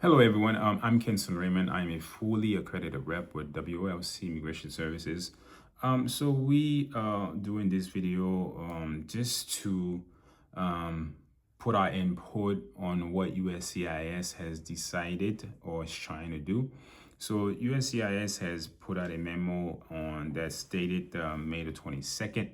Hello, everyone. I'm Kenson Raymond. I'm a fully accredited rep with WLC Immigration Services. So we are doing this video just to put our input on what USCIS has decided or is trying to do. So USCIS has put out a memo on that stated May the 22nd,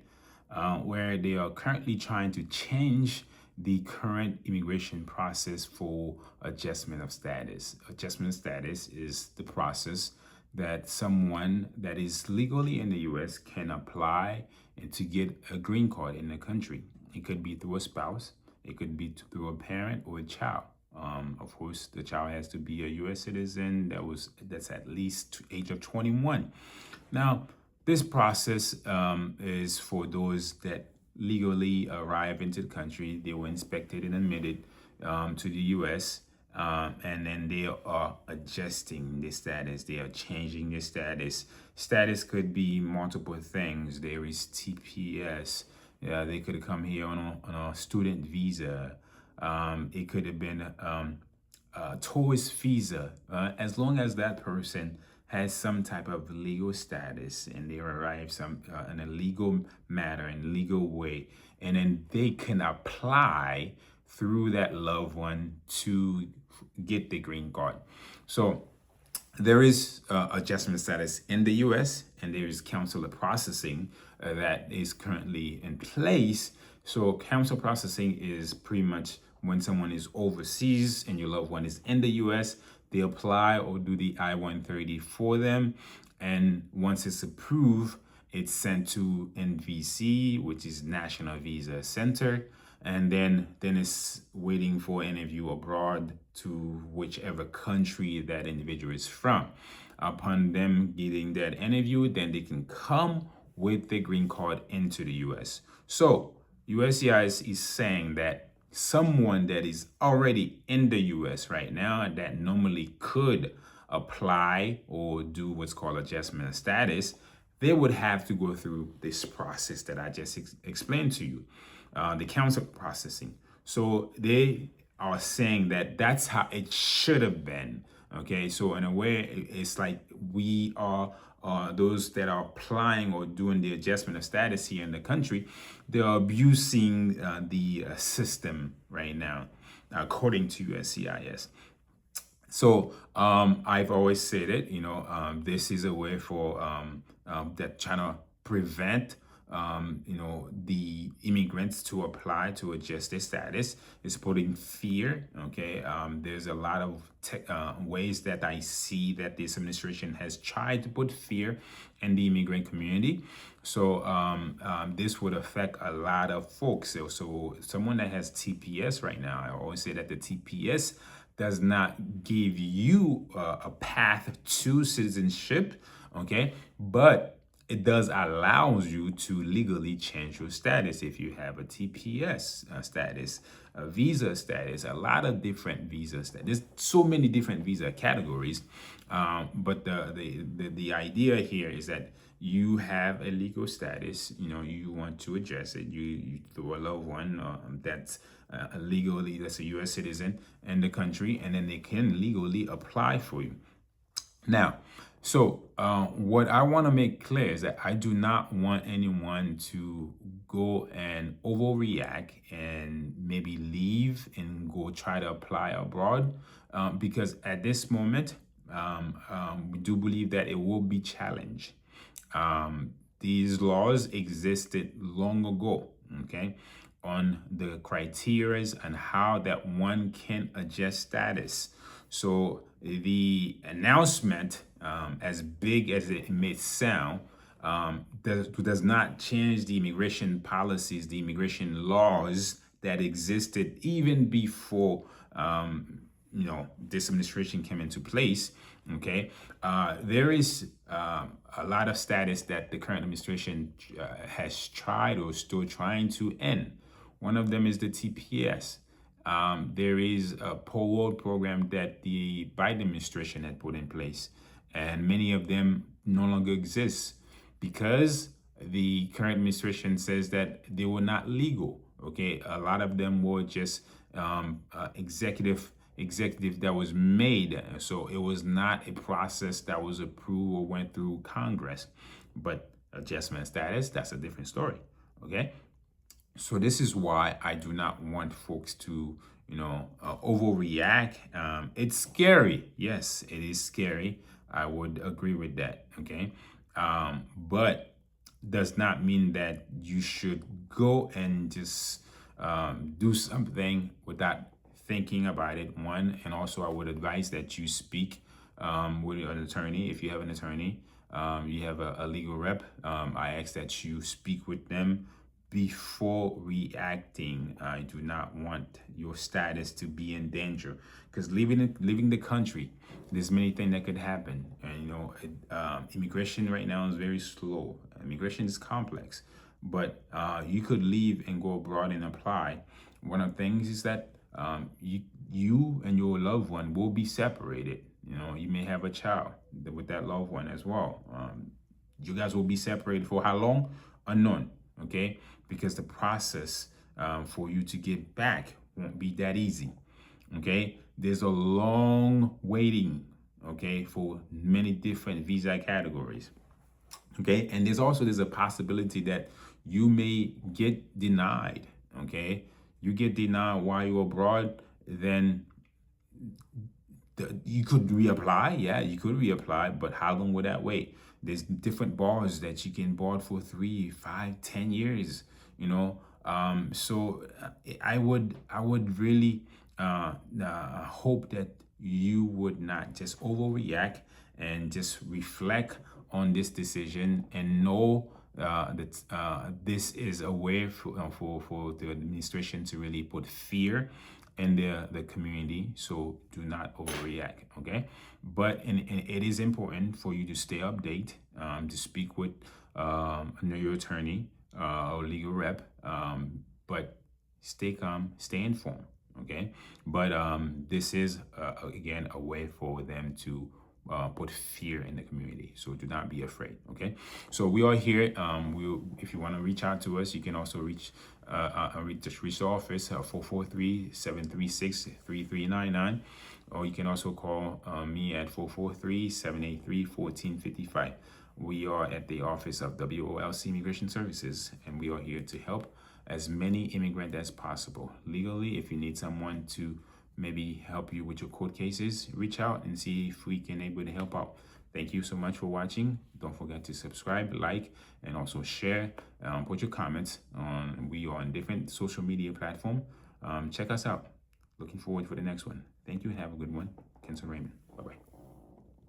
where they are currently trying to change the current immigration process for adjustment of status. Adjustment of status is the process that someone that is legally in the U.S. can apply and to get a green card in the country. It could be through a spouse, it could be through a parent or a child. Of course, the child has to be a U.S. citizen that's at least age of 21. Now, this process is for those that legally arrive into the country. They were inspected and admitted to the U.S. And then they are adjusting the status. They are changing the status. Status could be multiple things. There is TPS. They could have come here on a student visa. It could have been a tourist visa. As long as that person has some type of legal status and they arrive in a legal matter, in legal way, and then they can apply through that loved one to get the green card. So there is adjustment status in the U.S. and there is consular processing that is currently in place. So consular processing is pretty much when someone is overseas and your loved one is in the U.S., they apply or do the I-130 for them. And once it's approved, it's sent to NVC, which is National Visa Center. And then it's waiting for interview abroad to whichever country that individual is from. Upon them getting that interview, then they can come with the green card into the U.S. So USCIS is saying that someone that is already in the U.S. right now that normally could apply or do what's called adjustment of status, they would have to go through this process that I just explained to you, the consular processing. So they are saying that that's how it should have been. Okay, so in a way, it's like we are those that are applying or doing the adjustment of status here in the country, they are abusing the system right now, according to USCIS. So I've always said it, this is a way for that trying to prevent the immigrants to apply to adjust their status. Is putting fear. Okay, there's a lot of ways that I see that this administration has tried to put fear in the immigrant community. So this would affect a lot of folks. So someone that has TPS right now, I always say that the TPS does not give you a path to citizenship. Okay, but it does allows you to legally change your status if you have a TPS status, a visa status, a lot of different visa status. There's so many different visa categories, but the idea here is that you have a legal status. You want to address it. You through a loved one that's legally that's a U.S. citizen in the country, and then they can legally apply for you. Now, so what I want to make clear is that I do not want anyone to go and overreact and maybe leave and go try to apply abroad, because at this moment, we do believe that it will be challenged. These laws existed long ago, okay, on the criteria and how that one can adjust status. So the announcement, as big as it may sound, does not change the immigration policies, the immigration laws that existed even before this administration came into place. Okay, there is a lot of status that the current administration has tried or still trying to end. One of them is the TPS. There is a parole program that the Biden administration had put in place, and many of them no longer exist because the current administration says that they were not legal. Okay, a lot of them were just executive executive that was made. So it was not a process that was approved or went through Congress. But adjustment status, that's a different story. Okay. So this is why I do not want folks to, overreact. It's scary. Yes, it is scary. I would agree with that. Okay. But does not mean that you should go and just do something without thinking about it. One, and also I would advise that you speak with an attorney. If you have an attorney, you have a legal rep, I ask that you speak with them before reacting. I do not want your status to be in danger, because leaving the country, there's many things that could happen. And immigration right now is very slow. Immigration is complex, but you could leave and go abroad and apply. One of the things is that you and your loved one will be separated. You may have a child with that loved one as well. You guys will be separated for how long? Unknown. Okay, because the process for you to get back won't be that easy. Okay, there's a long waiting, okay, for many different visa categories. Okay, and there's a possibility that you may get denied. Okay, you get denied while you're abroad, then you could reapply. Yeah, you could reapply, but how long would that wait? There's different bars that you can board for 3, 5, 10 years. So I would really hope that you would not just overreact and just reflect on this decision and know that this is a way for the administration to really put fear in the community. So do not overreact, okay? But it is important for you to stay updated, to speak with your attorney or legal rep, but stay calm, stay informed, okay? But this is, again, a way for them to put fear in the community. So do not be afraid, okay? So we are here. If you want to reach out to us, you can also reach the office, 443-736-3399, or you can also call me at 443-783-1455. We are at the office of WOLC Immigration Services, and we are here to help as many immigrants as possible. Legally, if you need someone to maybe help you with your court cases, reach out and see if we can able to help out. Thank you so much for watching. Don't forget to subscribe, like, and also share. Put your comments on. We are on different social media platforms. Check us out. Looking forward for the next one. Thank you and have a good one. Kenson Raymond.